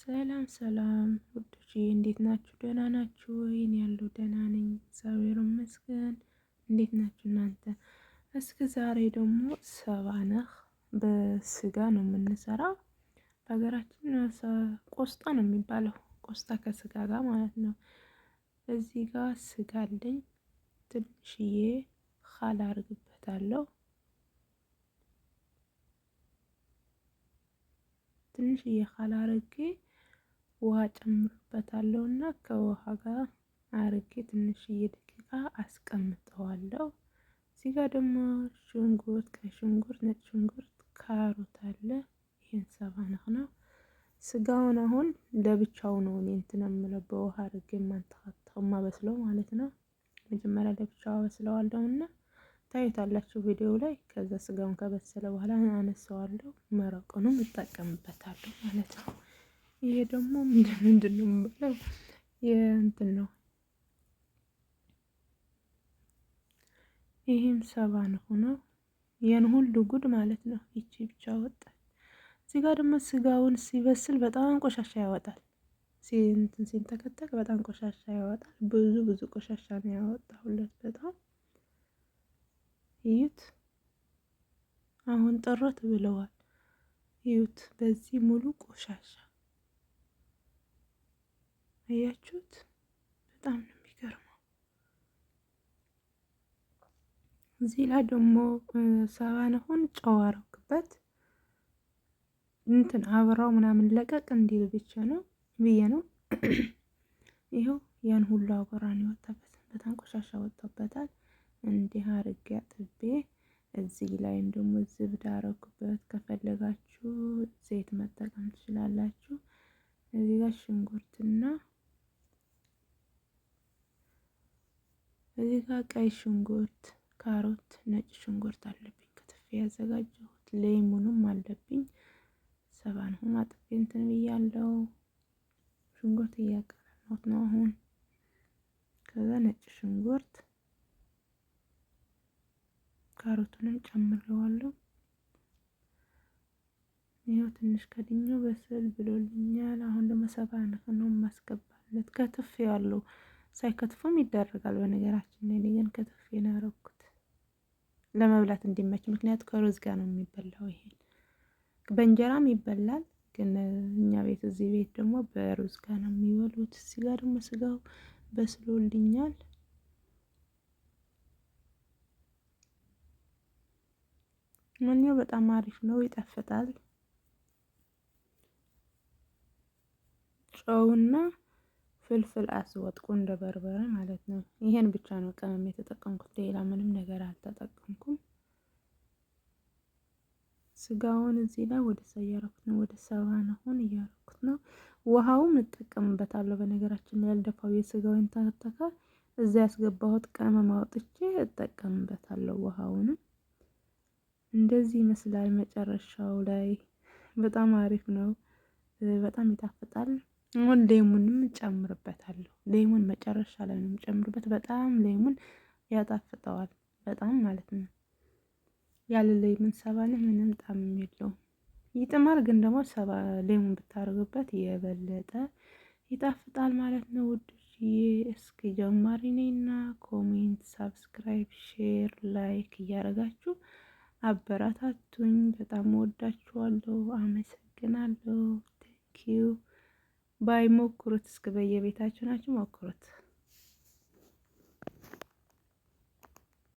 ሰላም ሰላም ውዶቼ እንዴት ናችሁ? ደህና ናችሁ ወይ? እኔ ያለው ደህና ነኝ፣ እግዚአብሔር ይመስገን። እንዴት ናችሁ እናንተ? እስኪ ዛሬ ደግሞ ሰባነህ በስጋ ነው የምንሰራው። በሀገራችን ቆስጣ ነው የሚባለው፣ ቆስጣ ከስጋ ጋር ማለት ነው። እዚህ ጋር ስጋ አለኝ፣ ትንሽዬ ኻል አርግበታለሁ። ትንሽዬ ኻል አርጌ ውሃ ጨምርበታለሁ እና ከውሃ ጋር አርጌ ትንሽዬ ደቂቃ አስቀምጠዋለሁ። እዚህ ጋር ደግሞ ሽንኩርት፣ ቀይ ሽንኩርት፣ ነጭ ሽንኩርት፣ ካሮት አለ። ይሄን ሰባነህ ነው። ስጋውን አሁን ለብቻው ነው እኔ እንትን የምለው በውሃ አርጌ የማበስለው ማለት ነው። መጀመሪያ ለብቻው አበስለዋለሁ እና ታዩታላችሁ ቪዲዮ ላይ። ከዛ ስጋውን ከበሰለ በኋላ አነሳዋለሁ፣ መረቁንም እጠቀምበታለሁ ማለት ነው። ይሄ ደግሞ ምንድነው የምለው የእንትን ነው። ይሄም ሰባነህ ነው። ያን ሁሉ ጉድ ማለት ነው። ይቺ ብቻ ወጣች። እዚህ ጋር ደግሞ ስጋውን ሲበስል በጣም ቆሻሻ ያወጣል። እንትን ሲንተከተክ በጣም ቆሻሻ ያወጣል። ብዙ ቆሻሻ ነው ያወጣሁለት በጣም እዩት። አሁን ጥርት ብለዋል። እዩት፣ በዚህ ሙሉ ቆሻሻ አያችሁት? በጣም ነው የሚገርመው። እዚህ ላይ ደግሞ ሰባነሁን ጨው አረኩበት። እንትን አብራው ምናምን ለቀቅ እንዲል ብቻ ነው ብዬ ነው። ይኸው ያን ሁሉ አቧራ ነው የወጣበት፣ በጣም ቆሻሻ ወጣበታል። እንዲህ አርጌ አጥቤ እዚህ ላይም ደግሞ ዝብዳ አረኩበት። ከፈለጋችሁ ዘይት መጠቀም ትችላላችሁ። እዚህ ጋር ሽንኩርትና እዚህ ጋር ቀይ ሽንኩርት፣ ካሮት፣ ነጭ ሽንኩርት አለብኝ ክትፌ ያዘጋጀሁት። ሌሙንም አለብኝ። ሰባነሁን አጥቤ እንትን ብያለሁ። ሽንኩርት እያቀረብኩት ነው አሁን። ከዛ ነጭ ሽንኩርት ካሮቱንም ጨምሬዋለሁ። ይኸው ትንሽ ከድኜው በስል ብሎልኛል። አሁን ደግሞ ሰባነህ ነው የማስገባለት። ከትፌ ያለው ሳይከትፉም ይደረጋል በነገራችን ላይ። ግን ከትፌ ነው ያደረኩት ለመብላት እንዲመች። ምክንያቱም ከሩዝ ጋር ነው የሚበላው። ይሄን በእንጀራም ይበላል፣ ግን እኛ ቤት እዚህ ቤት ደግሞ በሩዝ ጋር ነው የሚበሉት። እዚህ ጋር ደግሞ ስጋው በስሎልኛል። ምንው በጣም አሪፍ ነው፣ ይጣፍጣል። ጨውና ፍልፍል አስወጥ ቁንዶ በርበሬ ማለት ነው። ይሄን ብቻ ነው ቅመም የተጠቀምኩት፣ ሌላ ምንም ነገር አልተጠቀምኩም። ስጋውን እዚህ ላይ ወደ እያረኩት ነው፣ ወደ ሰባነሁን እያረኩት ነው። ውሃውም እጠቀምበታለሁ በነገራችን ላይ ያልደፋው የስጋው ይንተከተካል። እዛ ያስገባሁት ቅመም አውጥቼ እጠቀምበታለሁ። ውሃውንም እንደዚህ ይመስላል መጨረሻው ላይ። በጣም አሪፍ ነው፣ በጣም ይጣፍጣል። አሁን ሌሙንም እጨምርበታለሁ። ሌሙን መጨረሻ ላይ ነው የምጨምርበት። በጣም ሌሙን ያጣፍጠዋል፣ በጣም ማለት ነው። ያለ ሌሙን ሰባነህ ምንም ጣዕም የለውም። ይጥማል፣ ግን ደግሞ ሌሙን ብታደርጉበት የበለጠ ይጣፍጣል ማለት ነው ውዶችዬ። እስኪ ጀማሪ ነኝና ኮሜንት፣ ሳብስክራይብ፣ ሼር፣ ላይክ እያደረጋችሁ አበረታቱኝ። በጣም ወዳችኋለሁ። አመሰግናለሁ። ቴንኪው ባይ። ሞክሩት እስኪ በየቤታችሁ ናችሁ ሞክሩት።